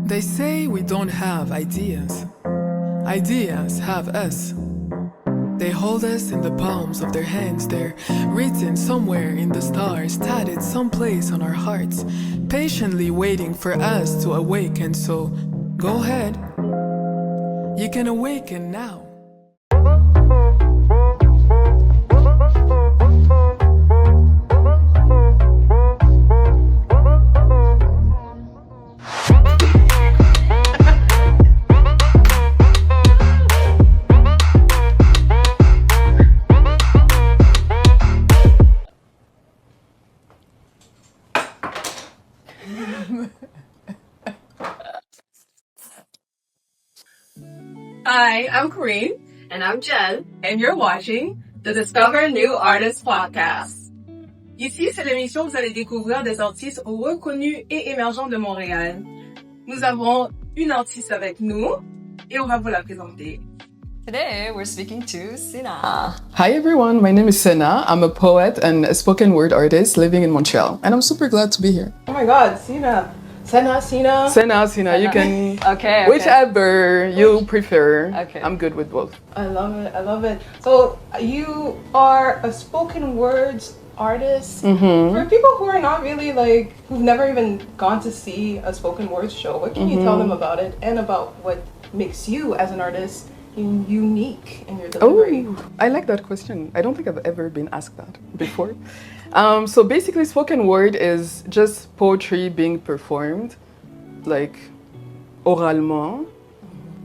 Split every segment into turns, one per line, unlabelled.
They say we don't have ideas. Ideas have us. They hold us in the palms of their hands. They're written somewhere in the stars, tatted someplace on our hearts, patiently waiting for us to awaken. So go ahead. You can awaken now.
Hi, I'm Karine.
And I'm Jen.
And you're watching the Discover New Artists Podcast. Ici, c'est l'émission où vous allez découvrir des artistes reconnus et émergents de Montréal. Nous avons une artiste avec nous et on va vous la présenter.
Today, we're speaking to Sina.
Hi everyone, my name is Sena. I'm a poet and a spoken word artist living in Montreal, and I'm super glad to be here.
Oh my God, Sina. Sena,
Sena, you can...
Okay.
Whichever you prefer.
Okay.
I'm good with both.
I love it. So, you are a spoken words artist.
Mm-hmm.
For people who are not really who've never even gone to see a spoken words show, what can you tell them about it and about what makes you as an artist unique in your delivery?
Oh, I like that question. I don't think I've ever been asked that before. So basically, spoken word is just poetry being performed, like oralement.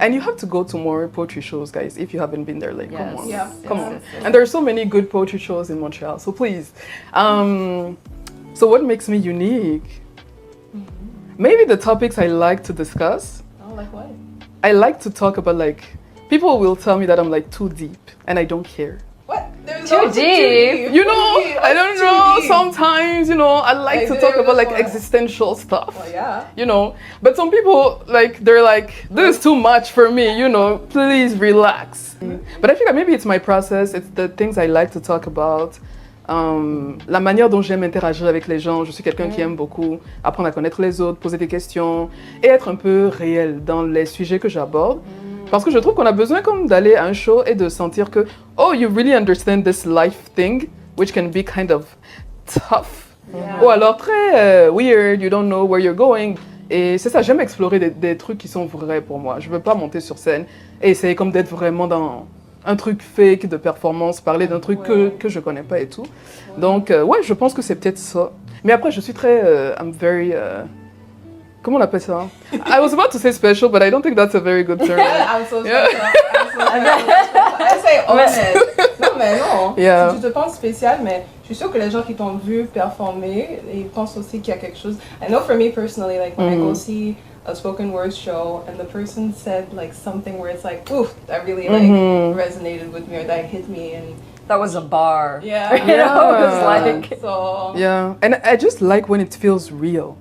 And you have to go to more poetry shows, guys, if you haven't been there. Like,
Yes.
come on,
Yeah.
come
Yes,
on.
yes, yes.
And there are so many good poetry shows in Montreal. So please. So what makes me unique? Maybe the topics I like to discuss.
Oh, like what?
I like to talk about people will tell me that I'm too deep, and I don't care.
What? There's
Too
also
deep.
You know,
Too deep.
I don't
Too
know.
deep.
Sometimes, I like to talk about
there's one.
existential stuff.
Oh, yeah.
But some people they're like, this is too much for me. Please relax. But I feel like maybe it's my process. It's the things I like to talk about. La manière dont j'aime interagir avec les gens. Je suis quelqu'un qui aime beaucoup apprendre à connaître les autres, poser des questions et être un peu réel dans les sujets que j'aborde. Parce que je trouve qu'on a besoin comme d'aller à un show et de sentir que, oh, you really understand this life thing, which can be kind of tough.
Yeah.
Ou alors très weird, you don't know where you're going. Et c'est ça, j'aime explorer des trucs qui sont vrais pour moi. Je veux pas monter sur scène et essayer comme d'être vraiment dans un truc fake de performance, parler d'un truc que je connais pas et tout. Donc, ouais, je pense que c'est peut-être ça. Mais après, je suis très... I'm very... comment on appelle ça? I was about to say special, but I don't think that's a very good term.
I'm so
Yeah.
I say honest. Non, mais non.
Yeah.
Si tu te penses spécial, mais je suis sûre que les gens qui t'ont vu performer, ils pensent aussi qu'il y a quelque chose. I know for me personally, when I go see a spoken word show and the person said something where it's oof, that really resonated with me or that hit me and
That was a bar.
yeah.
You know, it was
So
Yeah, and I just like when it feels real.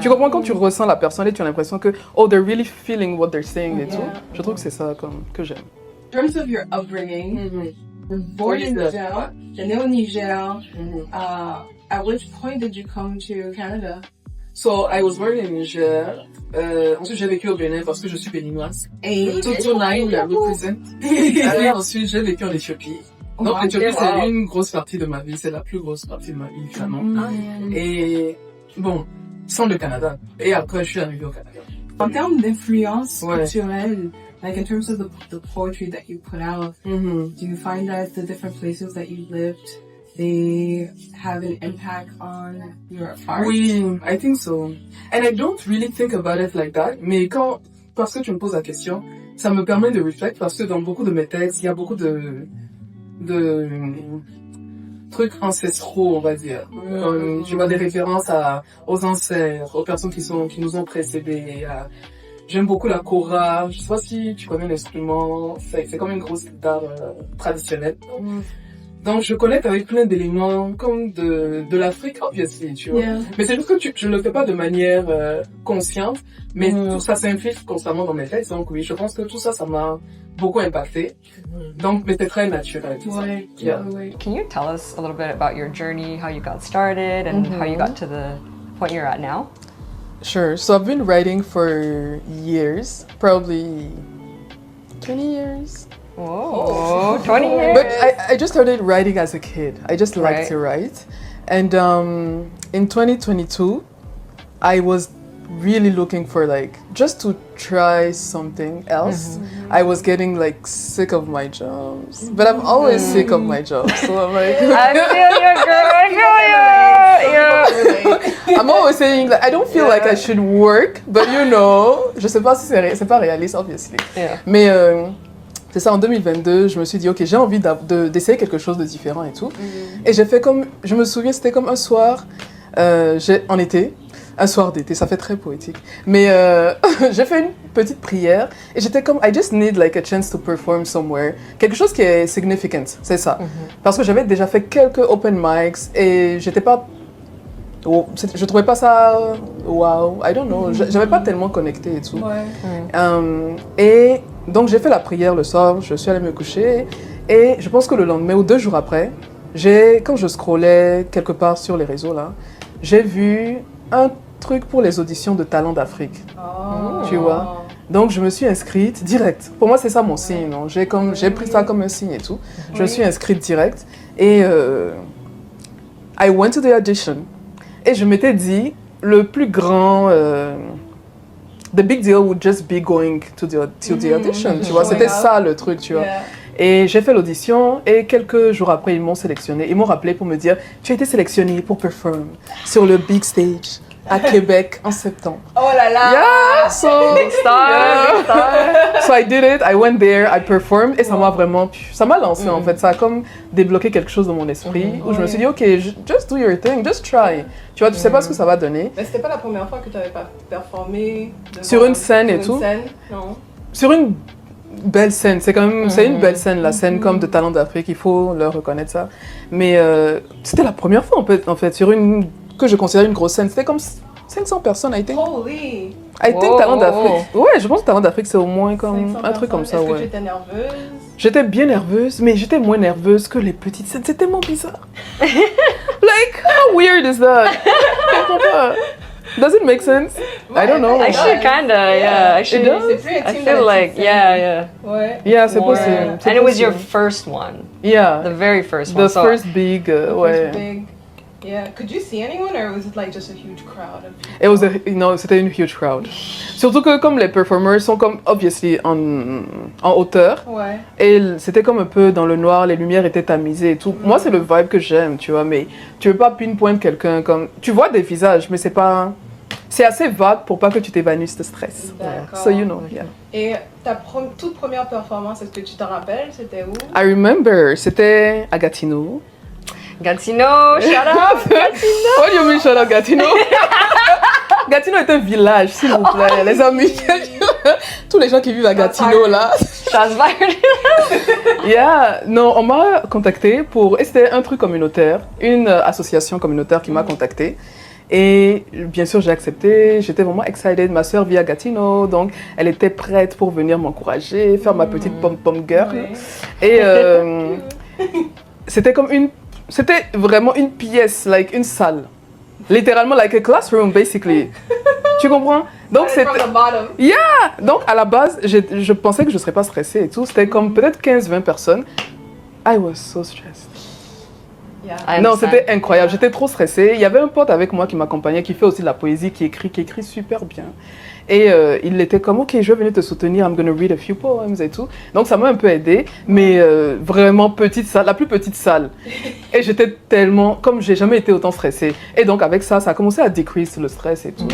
Tu comprends quand tu ressens la personne et tu as l'impression que, oh, they're really feeling what they're saying et tout. Je trouve que c'est ça que j'aime.
in terms of your upbringing, born in Niger, t'es né au Niger. At which point did you come to Canada?
So, I was born in Niger. Ensuite, j'ai vécu au Bénin parce que je suis béninoise.
Et
Toto Nine represent. Et ensuite, j'ai vécu en Éthiopie. Donc, l'Éthiopie, c'est une grosse partie de ma vie. C'est la plus grosse partie de ma vie, vraiment. Et bon, sans le Canada. Et après, je suis arrivée au Canada.
En termes d'influence
Ouais.
culturelle, in terms of the poetry that you put out, do you find that the different places that you lived, they have an impact on your art?
Oui, I think so. And I don't really think about it like that. Mais parce que tu me poses la question, ça me permet de reflect parce que dans beaucoup de mes textes, il y a beaucoup de trucs ancestraux, on va dire. Je vois des références aux ancêtres, aux personnes qui nous ont précédés. J'aime beaucoup la kora. Je sais pas si tu connais l'instrument. C'est comme une grosse guitare traditionnelle. Donc, je connecte avec plein d'éléments comme de l'Afrique, obviously, tu vois.
Yeah.
Mais c'est juste que je ne le fais pas de manière consciente, mais tout ça s'infiltre constamment dans mes textes. Donc oui, je pense que tout ça, ça m'a beaucoup impacté. Donc, mais c'est très naturel. Tout ça.
Ouais,
Yeah.
ouais.
Can you tell us a little bit about your journey, how you got started, and how you got to the point you're at now?
Sure. So I've been writing for years, probably 20 years.
Oh, 20 years.
But I just started writing as a kid. I just liked
Right.
to write. And in 2022, I was really looking for like just to try something else. I was getting like sick of my jobs, but I'm always sick of my job. So I'm like,
I feel you, girl. I feel you. Yeah.
I'm always saying like I don't feel like I should work, but you know, je sais pas si c'est pas réaliste, obviously.
Yeah.
Mais c'est ça, en 2022, je me suis dit, ok, j'ai envie d'essayer quelque chose de différent et tout. Et j'ai fait comme, je me souviens, c'était comme un soir, en été, un soir d'été, ça fait très poétique. Mais j'ai fait une petite prière et j'étais comme, I just need like a chance to perform somewhere. Quelque chose qui est significant, c'est ça. Parce que j'avais déjà fait quelques open mics et j'étais pas... je trouvais pas ça wow, I don't know, j'avais pas tellement connecté et tout. Et donc j'ai fait la prière le soir, je suis allée me coucher et je pense que le lendemain ou 2 jours après, quand je scrollais quelque part sur les réseaux là, j'ai vu un truc pour les auditions de Talents d'Afrique. Tu vois. Donc je me suis inscrite direct. Pour moi c'est ça mon signe, non? J'ai pris ça comme un signe et tout. Je me suis inscrite direct et I went to the audition. Et je m'étais dit, le plus grand, the big deal would just be going to the audition, tu vois. C'était ça le truc, tu vois. Et j'ai fait l'audition et quelques jours après, ils m'ont sélectionné. Ils m'ont rappelé pour me dire, tu as été sélectionné pour perform sur le big stage à Québec en septembre.
Oh là là!
Yeah, so,
Big star, big star.
so I did it, I went there, I performed et ça m'a vraiment, ça m'a lancé en fait, ça a comme débloqué quelque chose dans mon esprit où je me suis dit ok, just do your thing, just try. Tu vois, tu sais pas ce que ça va donner.
Mais c'était pas la première fois que tu avais performé
Sur une scène et tout.
Non.
Sur une belle scène, c'est quand même, c'est une belle scène, la scène comme de Talents d'Afrique, il faut leur reconnaître ça. Mais c'était la première fois en fait, sur une que je considère une grosse scène, c'était comme 500 personnes, I think.
Holy!
I think Talents d'Afrique. Ouais, je pense que Talents d'Afrique c'est au moins comme un truc comme ça,
Est-ce que tu
ouais.
étais nerveuse?
J'étais bien nerveuse, mais j'étais moins nerveuse que les petites scènes. C'est tellement bizarre. Like, how weird is that? Je comprends pas. Does it make sense? I don't know.
Actually, kinda, yeah. Actually,
does?
C'est plus
I
intime
feel
dans les
like,
petites
yeah,
scènes.
yeah.
Ouais.
Yeah, c'est
More-
possible. c'est
And it was your
possible.
first one,
Yeah.
the very first one.
The
so
first big, ouais.
First big. Yeah. Could you see anyone or was it like just a huge crowd of people?
It was no, c'était une huge crowd. Surtout que comme les performers sont comme obviously en hauteur
Ouais.
et c'était comme un peu dans le noir, les lumières étaient tamisées et tout. Moi c'est le vibe que j'aime, tu vois, mais tu veux pas pinpoint quelqu'un comme tu vois des visages mais c'est assez vague pour pas que tu t'évanouisses de stress.
D'accord.
So you know, yeah.
Et ta toute première performance, est-ce que tu t'en rappelles? C'était où?
I remember, c'était à Gatineau.
Gatineau, shout out.
What do you mean shout out Gatineau? Gatineau est un village, s'il vous plaît, les amis. Tous les gens qui vivent à Gatineau là.
Shots fired.
Yeah, non, on m'a contacté et c'était un truc communautaire, une association communautaire qui m'a contacté. Et bien sûr, j'ai accepté, j'étais vraiment excited. Ma sœur vit à Gatineau, donc elle était prête pour venir m'encourager, faire ma petite pom-pom girl.
Ouais.
Et c'était vraiment une pièce, like une salle. Littéralement, like a classroom, basically. Tu comprends? Donc,
From the bottom.
donc à la base, je pensais que je ne serais pas stressée et tout. C'était comme peut-être 15-20 personnes. I was so stressed.
Yeah.
I
Non,
understand.
c'était incroyable. J'étais trop stressée. Il y avait un pote avec moi qui m'accompagnait, qui fait aussi de la poésie, qui écrit super bien. Et il était comme, ok, je vais venir te soutenir, I'm gonna read a few poems et tout. Donc ça m'a un peu aidée, mais vraiment petite salle, la plus petite salle. Et j'étais tellement, comme j'ai jamais été autant stressée. Et donc avec ça, ça a commencé à decrease le stress et tout,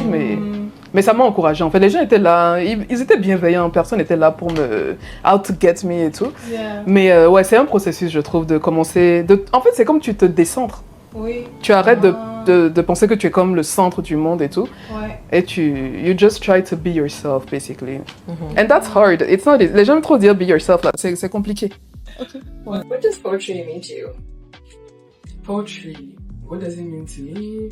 mais ça m'a encouragée. En fait, les gens étaient là, ils étaient bienveillants, personne n'était là pour out to get me et tout.
Yeah.
Mais ouais, c'est un processus, je trouve, de commencer, en fait, c'est comme tu te décentres.
Oui.
Tu arrêtes de penser que tu es comme le centre du monde et tout.
Ouais.
Et you just try to be yourself, basically. And that's hard. It's not easy. Les gens aiment trop dire be yourself, là. C'est compliqué.
What does poetry mean to you? Poetry, what does it mean to me?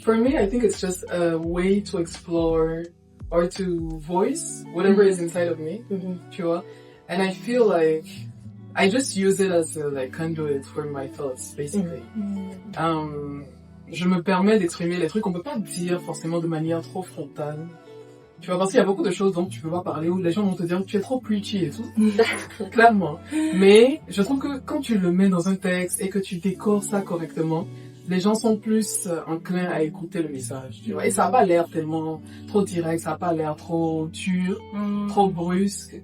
For me, I think it's just a way to explore or to voice whatever is inside of me, tu vois. And I feel like I just use it as a like conduit for my thoughts, basically. je me permets d'exprimer les trucs qu'on peut pas dire forcément de manière trop frontale. Tu vois, parce qu'il y a beaucoup de choses dont tu peux pas parler où les gens vont te dire que tu es trop preachy et tout. Clairement. Mais je trouve que quand tu le mets dans un texte et que tu décores ça correctement, les gens sont plus enclins à écouter le message, tu vois. Et ça a pas l'air tellement trop direct, ça a pas l'air trop dur, trop brusque.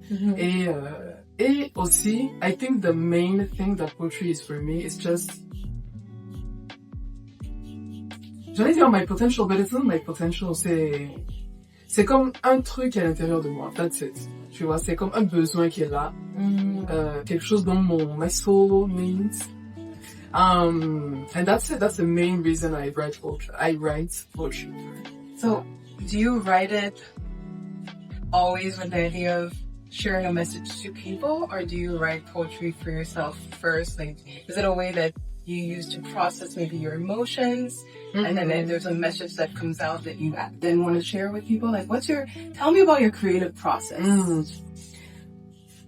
Et aussi, I think the main thing that poetry is for me is just, j'allais dire my potential, but it's not my potential, c'est comme un truc à l'intérieur de moi, that's it. Tu vois, c'est comme un besoin qui est là, quelque chose dont my soul needs. And that's it. That's the main reason I write poetry.
So, do you write it always with the idea of sharing a message to people, or do you write poetry for yourself first? Like, is it a way that you use to process maybe your emotions, and then there's a message that comes out that you then want to share with people? Like, tell me about your creative process.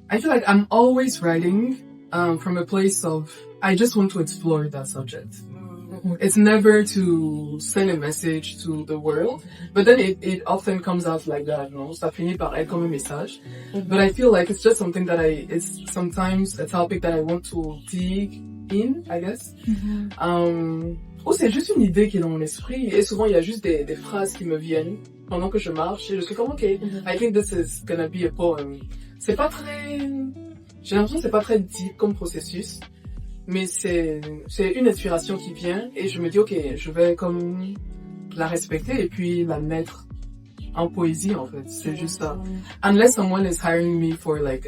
I feel like I'm always writing from a place of, I just want to explore that subject. It's never to send a message to the world, but then it often comes out like that, no? Ça finit par être comme un message. But I feel like it's just something that it's sometimes a topic that I want to dig in, I guess. Ou c'est juste une idée qui est dans mon esprit, et souvent il y a juste des phrases qui me viennent pendant que je marche, et je suis comme, ok, I think this is gonna be a poem. C'est pas très, j'ai l'impression que c'est pas très deep comme processus, mais c'est une inspiration qui vient et je me dis ok, je vais comme la respecter et puis la mettre en poésie en fait, c'est juste ça. Unless someone is hiring me for like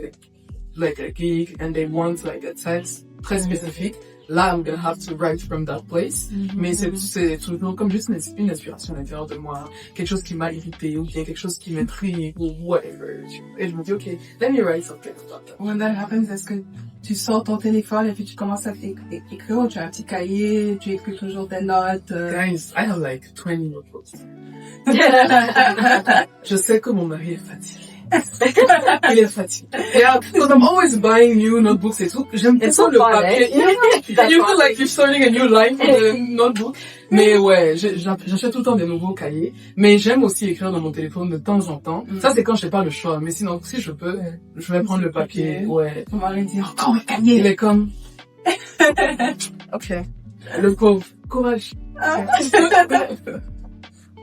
a gig and they want like a text très spécifique, là I'm gonna have to write from that place. Mais c'est toujours comme juste une inspiration à l'intérieur de moi, quelque chose qui m'a irrité ou bien quelque chose qui m'intrigue ou whatever. Et je me dis ok, let me write something about that.
When that happens, est-ce que tu sors ton téléphone et puis tu commences à écrire, ou tu as un petit cahier, tu écris toujours tes notes?
Guys, I have like 20 notebooks. Je sais que mon mari est fatigué. Il est fatigué. Yeah, because I'm always buying new notebooks et tout. J'aime trop le papier. You feel like you're starting a new life with a notebook. Mais ouais, j'achète tout le temps des nouveaux cahiers. Mais j'aime aussi écrire dans mon téléphone de temps en temps. Ça, c'est quand j'ai pas le choix. Mais sinon, si je peux, je vais prendre le papier. Ouais.
On va lui dire encore un cahier.
Il est comme... Ok. Le pauvre. Courage.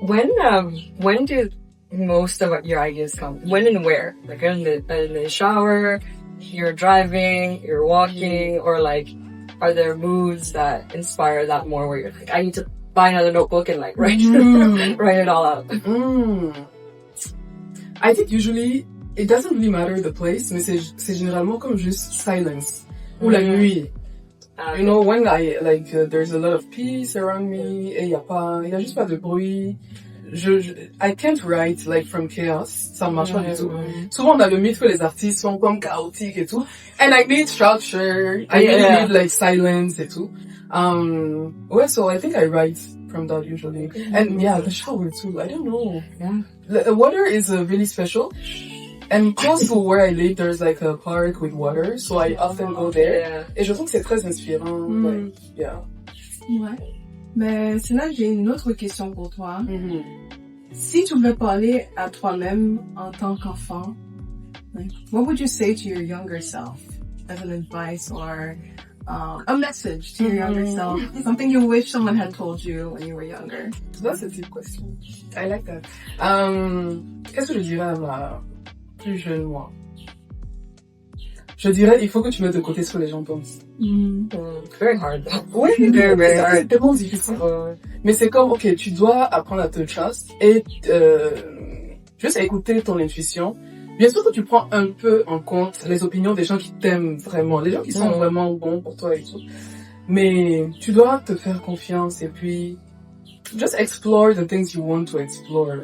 When do most of your ideas come? When and where? Like in the shower, you're driving, you're walking, or like, are there moods that inspire that more where you're like, I need to buy another notebook and like write it all out?
I think usually it doesn't really matter the place, mais c'est généralement comme juste silence ou la nuit. You know, when I like there's a lot of peace around me et y a juste pas de bruit. I can't write like from chaos, ça marche pas du tout. Souvent on a le mythe que les artistes sont comme chaotiques et tout. And I need structure, I really need like silence et tout. Ouais, so I think I write from that usually. And yeah, the shower too, I don't know. Yeah. The water is really special. And close to where I live, there's like a park with water, so I often go there. Et je trouve que c'est très inspirant. Like, yeah.
Ouais. Mais c'est là que j'ai une autre question pour toi. Si tu voulais parler à toi-même en tant qu'enfant, like, what would you say to your younger self as an advice or a message to your younger self? Something you wish someone had told you when you were younger?
That's a deep question. I like that. Qu'est-ce que je dirais à ma plus jeune moi? Je dirais, il faut que tu mettes de côté ce que les gens pensent.
Very hard though.
Oui,
very hard.
C'est tellement difficile. Mais c'est comme, ok, tu dois apprendre à te trust et juste à écouter ton intuition. Bien sûr que tu prends un peu en compte les opinions des gens qui t'aiment vraiment, les gens qui sont vraiment bons pour toi et tout. Mais tu dois te faire confiance et puis just explore the things you want to explore.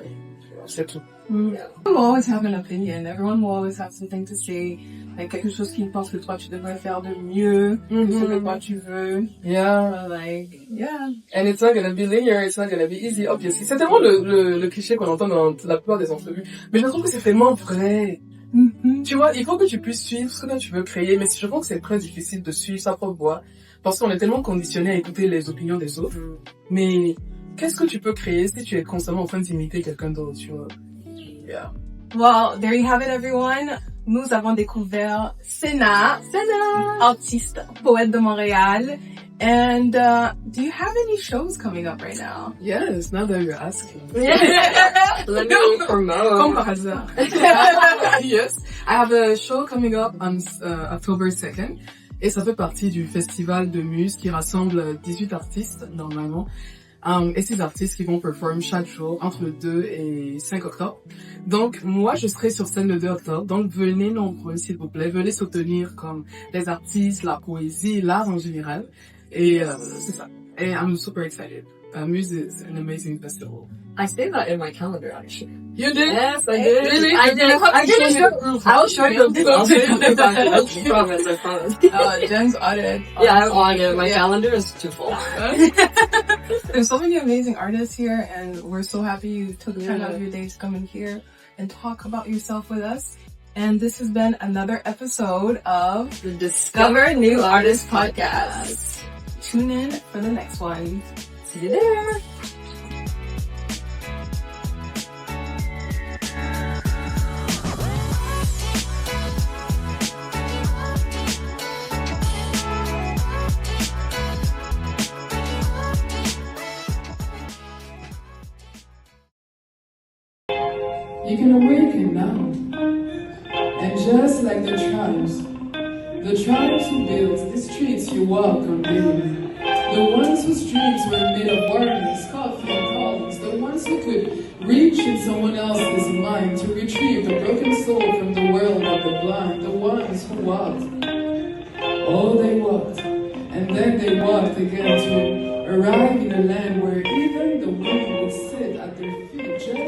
C'est tout.
Everyone will always have an opinion. Everyone will always have something to say. Like quelque chose qui pense que toi tu devrais faire de mieux que ce que toi tu veux.
Yeah.
Like, yeah.
And it's not gonna be linear, it's not gonna be easy, obviously. C'est tellement le cliché qu'on entend dans la plupart des entrevues. Mais je trouve que c'est tellement vrai. Tu vois, il faut que tu puisses suivre ce que tu veux créer, mais je trouve que c'est très difficile de suivre sa propre voie. parce qu'on est tellement conditionné à écouter les opinions des autres. Mais qu'est-ce que tu peux créer si tu es constamment en train d'imiter quelqu'un d'autre, tu vois? Yeah.
Well, there you have it, everyone. Nous avons découvert Senna, artiste, poète de Montréal. And do you have any shows coming up right now?
Yes, now that you're asking.
Let me promote.
Comme par hasard. Yes, I have a show coming up on October 2nd. Et ça fait partie du festival de Muse qui rassemble 18 artistes, normalement. Et ces artistes qui vont performer chaque jour entre le 2 et 5 octobre. Donc, moi, je serai sur scène le 2 octobre. Donc, venez nombreux, s'il vous plaît. Venez soutenir comme les artistes, la poésie, l'art en général. Et c'est ça. Et I'm super excited. Muse is an amazing festival.
I saved that in my calendar, actually.
You did?
Yes, I did.
Really?
I did. I'll show you. I'll show you. I promise, I promise.
Jen's on it.
Yeah, I'm on it. My calendar is too full.
There's so many amazing artists here, and we're so happy you took time out of your day to come in here and talk about yourself with us. And this has been another episode of
The Discover New Artists Podcast.
Tune in for the next one.
See you there.
You can awaken now. And just like the tribes who built the streets you walk on daily, the ones whose dreams were made of warnings, coffee and columns, the ones who could reach in someone else's mind to retrieve the broken soul from the world of the blind, the ones who walked. Oh, they walked, and then they walked again to arrive in a land where even the wind would sit at their feet. Just